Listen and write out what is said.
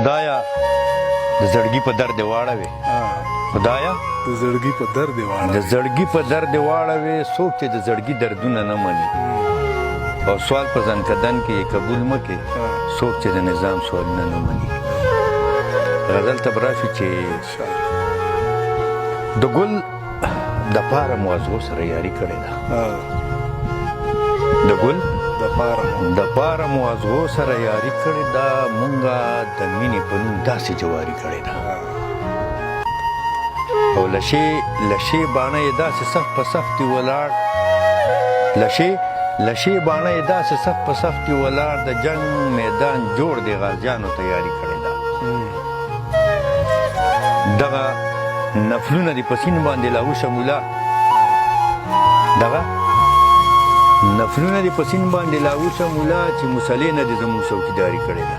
خدایا د زړګي په درد واړوي خدایا د زړګي په درد واړه د زړګي په درد واړوي څوک چې د زړګي دردونه نه مني او سوال په ځان کدن کې قبول مکې څوک چې د نظام سوالونه نه مني غزل ته براشي چې د ګل د پاره موازغو سره یاري کړې ده د ګل د پاره موازغو سره یاري کړې ده مونږه د مینې په نوم داسې جواري کړې ده او لشې باڼه یې داسې صف په صف دي ولاړ لشې باڼه یې داسې صف په صف دي ولاړ د جنگ میدان جوړ دی غازیانو تیاری کړې ده دغه نفلونه دې په سین باندې لاوشه مولا دغه نفلونه دې په سین باندې لاوشه مولا چې مصلې نه دې زموږ څوکیداري کړې ده